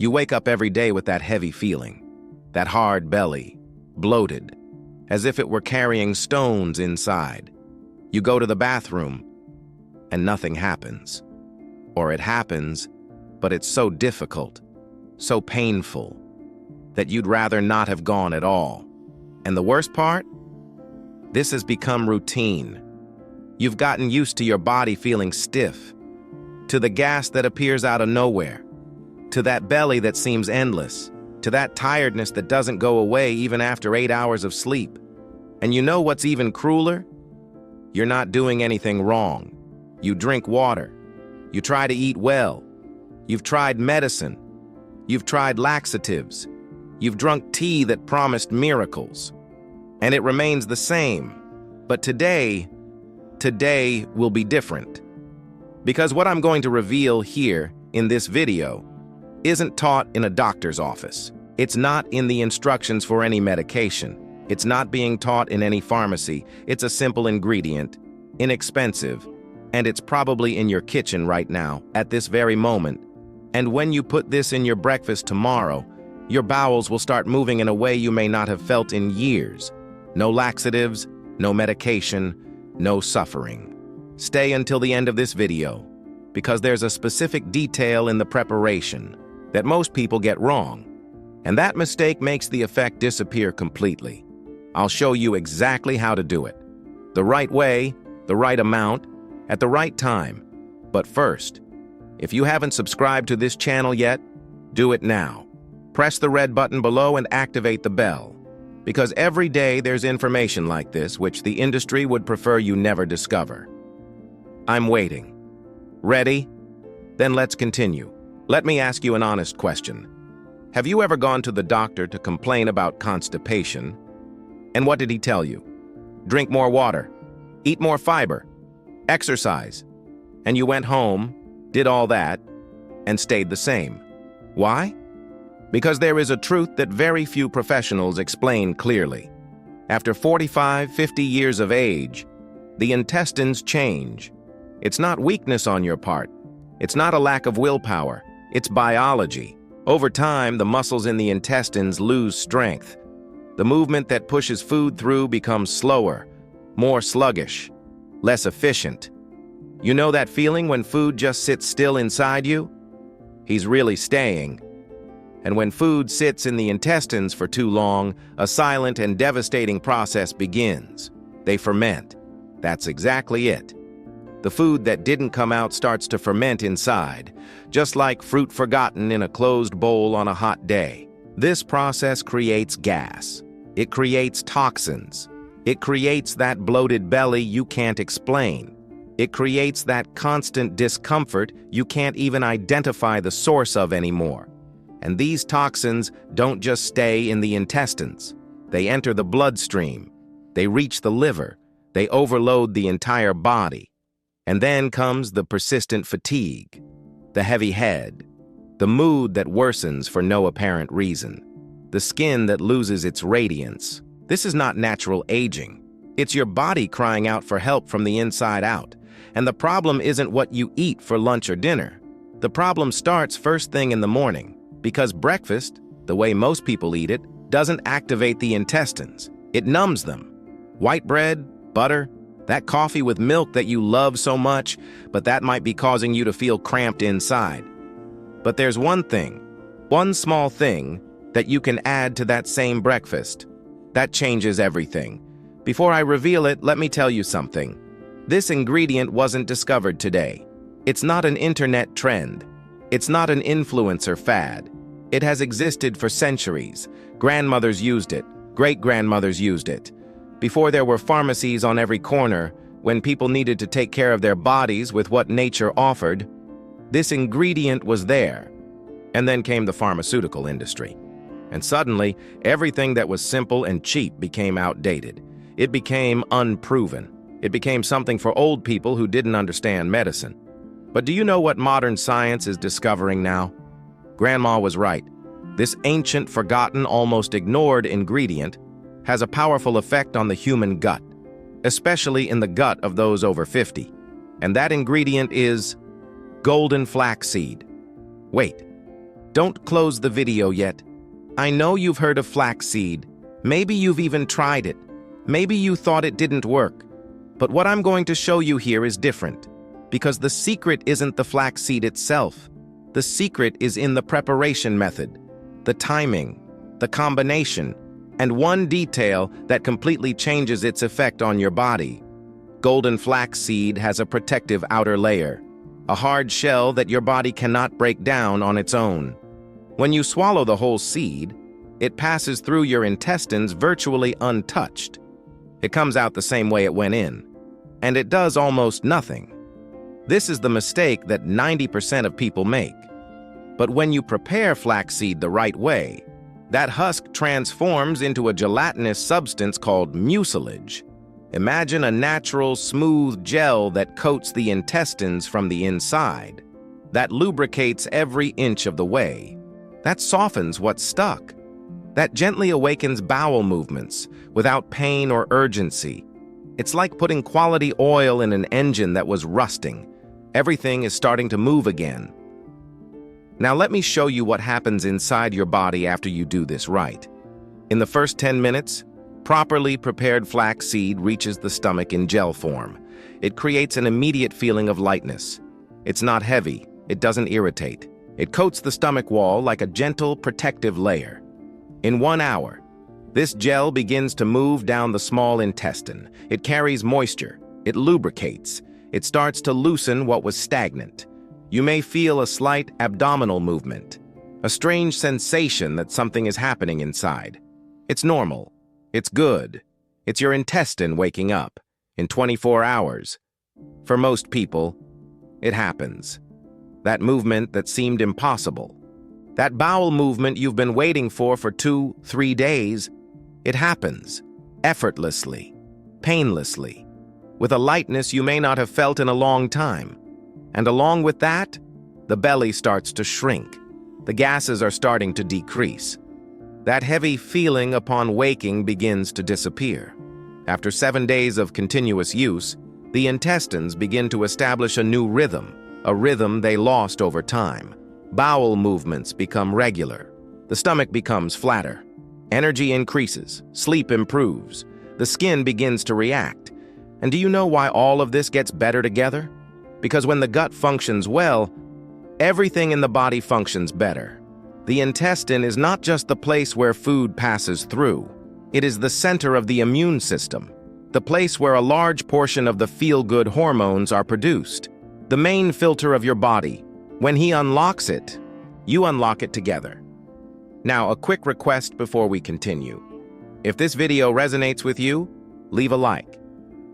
You wake up every day with that heavy feeling, that hard belly, bloated, as if it were carrying stones inside. You go to the bathroom, and nothing happens. Or it happens, but it's so difficult, so painful, that you'd rather not have gone at all. And the worst part? This has become routine. You've gotten used to your body feeling stiff, to the gas that appears out of nowhere, to that belly that seems endless, to that tiredness that doesn't go away even after 8 hours of sleep. And you know what's even crueler? You're not doing anything wrong. You drink water. You try to eat well. You've tried medicine. You've tried laxatives. You've drunk tea that promised miracles. And it remains the same. But today will be different. Because what I'm going to reveal here in this video isn't taught in a doctor's office. It's not in the instructions for any medication. It's not being taught in any pharmacy. It's a simple ingredient, inexpensive, and it's probably in your kitchen right now, at this very moment. And when you put this in your breakfast tomorrow, your bowels will start moving in a way you may not have felt in years. No laxatives, no medication, no suffering. Stay until the end of this video, because there's a specific detail in the preparation that most people get wrong, and that mistake makes the effect disappear completely. I'll show you exactly how to do it. The right way, the right amount, at the right time. But first, if you haven't subscribed to this channel yet, do it now. Press the red button below and activate the bell, because every day there's information like this which the industry would prefer you never discover. I'm waiting. Ready? Then let's continue. Let me ask you an honest question. Have you ever gone to the doctor to complain about constipation? And what did he tell you? Drink more water, eat more fiber, exercise. And you went home, did all that, and stayed the same. Why? Because there is a truth that very few professionals explain clearly. After 45, 50 years of age, the intestines change. It's not weakness on your part. It's not a lack of willpower. It's biology. Over time, the muscles in the intestines lose strength. The movement that pushes food through becomes slower, more sluggish, less efficient. You know that feeling when food just sits still inside you? He's really staying. And when food sits in the intestines for too long, a silent and devastating process begins. They ferment. That's exactly it. The food that didn't come out starts to ferment inside, just like fruit forgotten in a closed bowl on a hot day. This process creates gas. It creates toxins. It creates that bloated belly you can't explain. It creates that constant discomfort you can't even identify the source of anymore. And these toxins don't just stay in the intestines. They enter the bloodstream. They reach the liver. They overload the entire body. And then comes the persistent fatigue, the heavy head, the mood that worsens for no apparent reason, the skin that loses its radiance. This is not natural aging. It's your body crying out for help from the inside out. And the problem isn't what you eat for lunch or dinner. The problem starts first thing in the morning, because breakfast, the way most people eat it, doesn't activate the intestines. It numbs them. White bread, butter, that coffee with milk that you love so much, but that might be causing you to feel cramped inside. But there's one thing, one small thing, that you can add to that same breakfast. That changes everything. Before I reveal it, let me tell you something. This ingredient wasn't discovered today. It's not an internet trend. It's not an influencer fad. It has existed for centuries. Grandmothers used it. Great-grandmothers used it. Before there were pharmacies on every corner, when people needed to take care of their bodies with what nature offered, this ingredient was there. And then came the pharmaceutical industry. And suddenly, everything that was simple and cheap became outdated. It became unproven. It became something for old people who didn't understand medicine. But do you know what modern science is discovering now? Grandma was right. This ancient, forgotten, almost ignored ingredient has a powerful effect on the human gut, especially in the gut of those over 50. And that ingredient is golden flaxseed. Wait, Don't close the video yet. I know you've heard of flaxseed. Maybe you've even tried it. Maybe you thought it didn't work. But what I'm going to show you here is different, because the secret isn't the flaxseed itself. The secret is in the preparation method, the timing, the combination, and one detail that completely changes its effect on your body. Golden flaxseed has a protective outer layer, a hard shell that your body cannot break down on its own. When you swallow the whole seed, it passes through your intestines virtually untouched. It comes out the same way it went in, and it does almost nothing. This is the mistake that 90% of people make. But when you prepare flaxseed the right way, that husk transforms into a gelatinous substance called mucilage. Imagine a natural, smooth gel that coats the intestines from the inside, that lubricates every inch of the way, that softens what's stuck, that gently awakens bowel movements without pain or urgency. It's like putting quality oil in an engine that was rusting. Everything is starting to move again. Now let me show you what happens inside your body after you do this right. In the first 10 minutes, properly prepared flaxseed reaches the stomach in gel form. It creates an immediate feeling of lightness. It's not heavy. It doesn't irritate. It coats the stomach wall like a gentle, protective layer. In 1 hour, this gel begins to move down the small intestine. It carries moisture. It lubricates. It starts to loosen what was stagnant. You may feel a slight abdominal movement, a strange sensation that something is happening inside. It's normal. It's good. It's your intestine waking up in 24 hours. For most people, it happens. That movement that seemed impossible, that bowel movement you've been waiting for 2-3 days, it happens effortlessly, painlessly, with a lightness you may not have felt in a long time. And along with that, the belly starts to shrink. The gases are starting to decrease. That heavy feeling upon waking begins to disappear. After 7 days of continuous use, the intestines begin to establish a new rhythm, a rhythm they lost over time. Bowel movements become regular. The stomach becomes flatter. Energy increases. Sleep improves. The skin begins to react. And do you know why all of this gets better together? Because when the gut functions well, everything in the body functions better. The intestine is not just the place where food passes through. It is the center of the immune system, the place where a large portion of the feel-good hormones are produced, the main filter of your body. When he unlocks it, you unlock it together. Now, a quick request before we continue. If this video resonates with you, leave a like.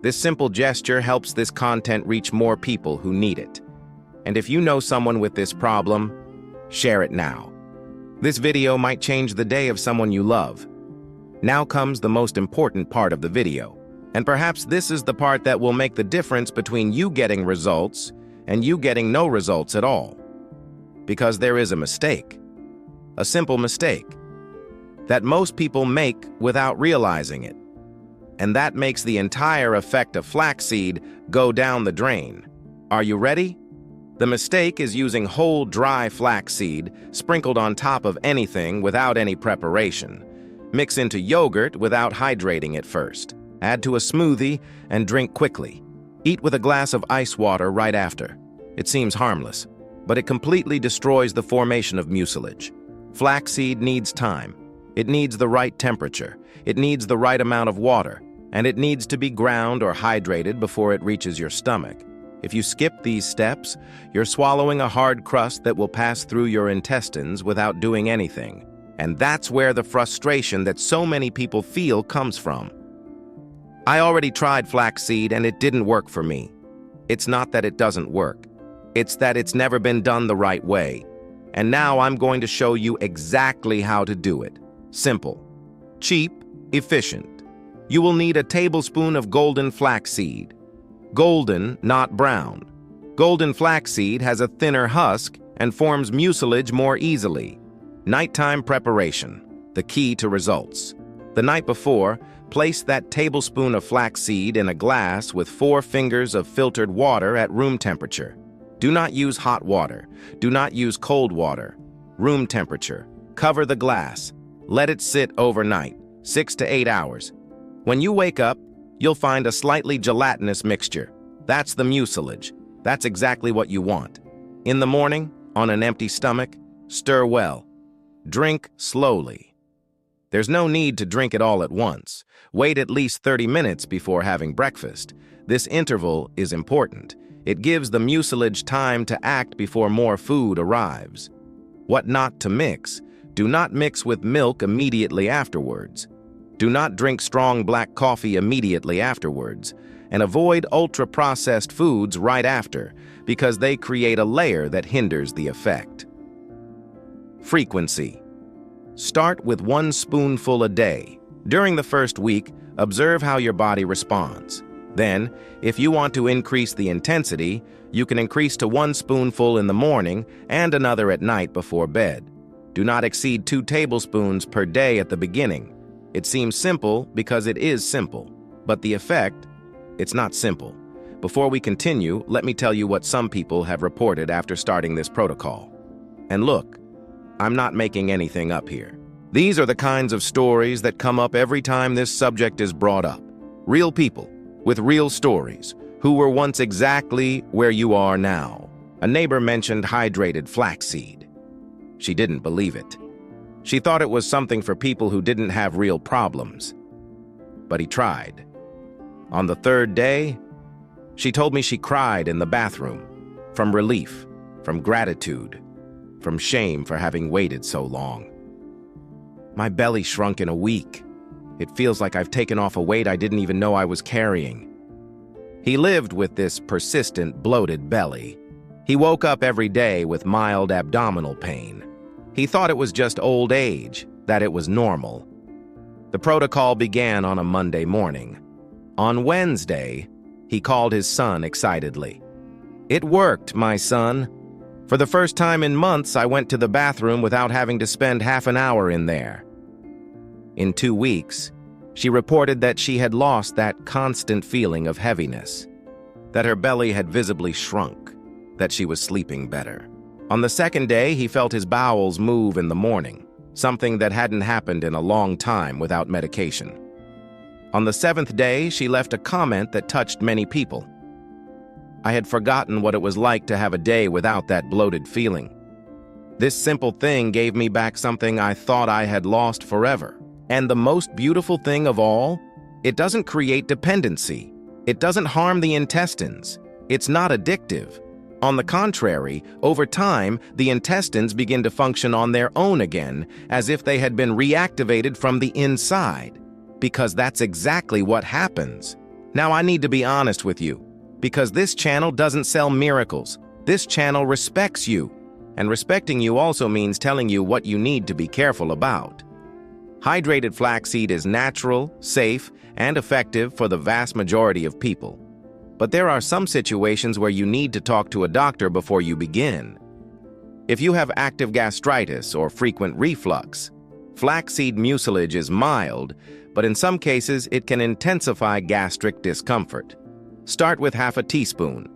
This simple gesture helps this content reach more people who need it. And if you know someone with this problem, share it now. This video might change the day of someone you love. Now comes the most important part of the video. And perhaps this is the part that will make the difference between you getting results and you getting no results at all. Because there is a mistake. A simple mistake that most people make without realizing it. And that makes the entire effect of flaxseed go down the drain. Are you ready? The mistake is using whole dry flaxseed sprinkled on top of anything without any preparation. Mix into yogurt without hydrating it first. Add to a smoothie and drink quickly. Eat with a glass of ice water right after. It seems harmless, but it completely destroys the formation of mucilage. Flaxseed needs time. It needs the right temperature. It needs the right amount of water. And it needs to be ground or hydrated before it reaches your stomach. If you skip these steps, you're swallowing a hard crust that will pass through your intestines without doing anything. And that's where the frustration that so many people feel comes from. I already tried flaxseed and it didn't work for me. It's not that it doesn't work. It's that it's never been done the right way. And now I'm going to show you exactly how to do it. Simple, cheap, efficient. You will need a tablespoon of golden flaxseed. Golden, not brown. Golden flaxseed has a thinner husk and forms mucilage more easily. Nighttime preparation, the key to results. The night before, place that tablespoon of flaxseed in a glass with 4 fingers of filtered water at room temperature. Do not use hot water. Do not use cold water. room temperature. Cover the glass. Let it sit overnight, 6 to 8 hours. When you wake up, you'll find a slightly gelatinous mixture. That's the mucilage. That's exactly what you want. In the morning, on an empty stomach, stir well. Drink slowly. There's no need to drink it all at once. Wait at least 30 minutes before having breakfast. This interval is important. It gives the mucilage time to act before more food arrives. What not to mix? Do not mix with milk immediately afterwards. Do not drink strong black coffee immediately afterwards. And avoid ultra-processed foods right after, because they create a layer that hinders the effect. Frequency. Start with 1 spoonful a day. During the first week, observe how your body responds. Then, if you want to increase the intensity, you can increase to 1 spoonful in the morning and another at night before bed. Do not exceed 2 tablespoons per day at the beginning. It seems simple because it is simple, but the effect, it's not simple. Before we continue, let me tell you what some people have reported after starting this protocol. And look, I'm not making anything up here. These are the kinds of stories that come up every time this subject is brought up. Real people with real stories who were once exactly where you are now. A neighbor mentioned hydrated flaxseed. She didn't believe it. She thought it was something for people who didn't have real problems. But he tried. On the 3rd day, she told me she cried in the bathroom, from relief, from gratitude, from shame for having waited so long. My belly shrunk in a week. It feels like I've taken off a weight I didn't even know I was carrying. He lived with this persistent, bloated belly. He woke up every day with mild abdominal pain. He thought it was just old age, that it was normal. The protocol began on a Monday morning. On Wednesday, he called his son excitedly. "It worked, my son. For the first time in months, I went to the bathroom without having to spend half an hour in there." In 2 weeks, she reported that she had lost that constant feeling of heaviness, that her belly had visibly shrunk, that she was sleeping better. On the 2nd day, he felt his bowels move in the morning, something that hadn't happened in a long time without medication. On the 7th day, she left a comment that touched many people. "I had forgotten what it was like to have a day without that bloated feeling. This simple thing gave me back something I thought I had lost forever. And the most beautiful thing of all, it doesn't create dependency. It doesn't harm the intestines. It's not addictive. On the contrary, over time, the intestines begin to function on their own again, as if they had been reactivated from the inside. Because that's exactly what happens. Now I need to be honest with you, because this channel doesn't sell miracles. This channel respects you. And respecting you also means telling you what you need to be careful about. Hydrated flaxseed is natural, safe, and effective for the vast majority of people. But there are some situations where you need to talk to a doctor before you begin. If you have active gastritis or frequent reflux, flaxseed mucilage is mild, but in some cases it can intensify gastric discomfort. Start with half a teaspoon.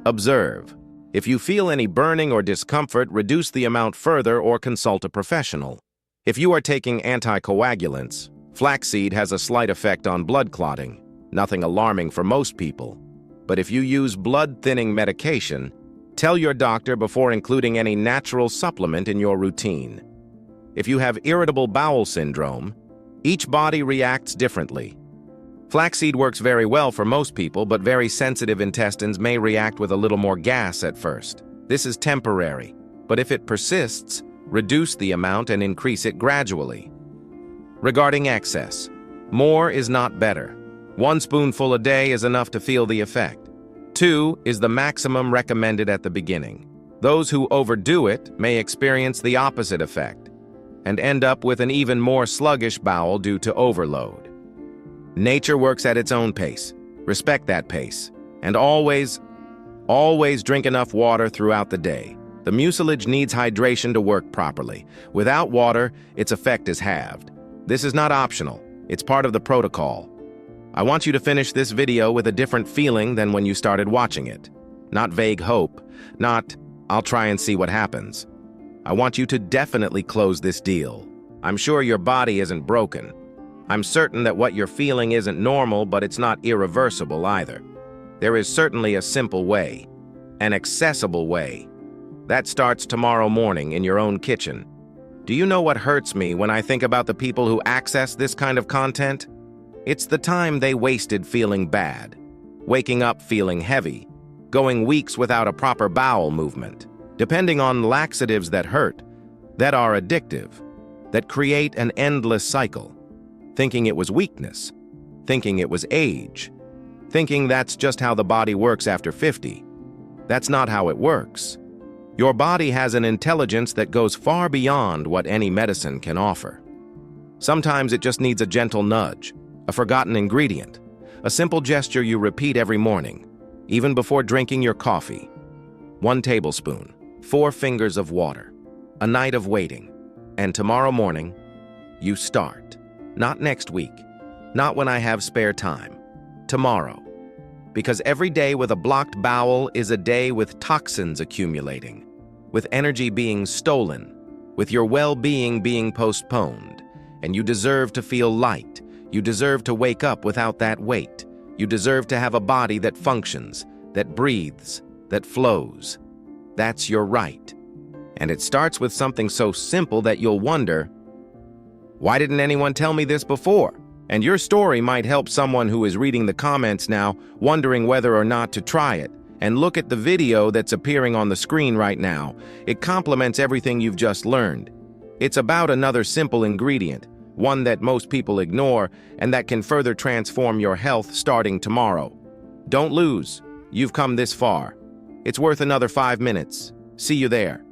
Observe. If you feel any burning or discomfort, reduce the amount further or consult a professional. If you are taking anticoagulants, flaxseed has a slight effect on blood clotting, nothing alarming for most people. But if you use blood-thinning medication, tell your doctor before including any natural supplement in your routine. If you have irritable bowel syndrome, each body reacts differently. Flaxseed works very well for most people, but very sensitive intestines may react with a little more gas at first. This is temporary, but if it persists, reduce the amount and increase it gradually. Regarding excess, more is not better. 1 spoonful a day is enough to feel the effect. 2 is the maximum recommended at the beginning. Those who overdo it may experience the opposite effect and end up with an even more sluggish bowel due to overload. Nature works at its own pace. Respect that pace. And always drink enough water throughout the day. The mucilage needs hydration to work properly. Without water, its effect is halved. This is not optional. It's part of the protocol. I want you to finish this video with a different feeling than when you started watching it. Not vague hope, not, "I'll try and see what happens." I want you to definitely close this deal. I'm sure your body isn't broken. I'm certain that what you're feeling isn't normal, but it's not irreversible either. There is certainly a simple way, an accessible way. That starts tomorrow morning in your own kitchen. Do you know what hurts me when I think about the people who access this kind of content? It's the time they wasted feeling bad, waking up feeling heavy, going weeks without a proper bowel movement, depending on laxatives that hurt, that are addictive, that create an endless cycle, thinking it was weakness, thinking it was age, thinking that's just how the body works after 50. That's not how it works. Your body has an intelligence that goes far beyond what any medicine can offer. Sometimes it just needs a gentle nudge, a forgotten ingredient, a simple gesture you repeat every morning, even before drinking your coffee. 1 tablespoon, 4 fingers of water, a night of waiting, and tomorrow morning, you start. Not next week, not when I have spare time. Tomorrow. Because every day with a blocked bowel is a day with toxins accumulating, with energy being stolen, with your well-being being postponed, and you deserve to feel light. You deserve to wake up without that weight. You deserve to have a body that functions, that breathes, that flows. That's your right. And it starts with something so simple that you'll wonder, why didn't anyone tell me this before? And your story might help someone who is reading the comments now, wondering whether or not to try it. And look at the video that's appearing on the screen right now. It complements everything you've just learned. It's about another simple ingredient, one that most people ignore, and that can further transform your health starting tomorrow. Don't lose. You've come this far. It's worth another 5 minutes. See you there.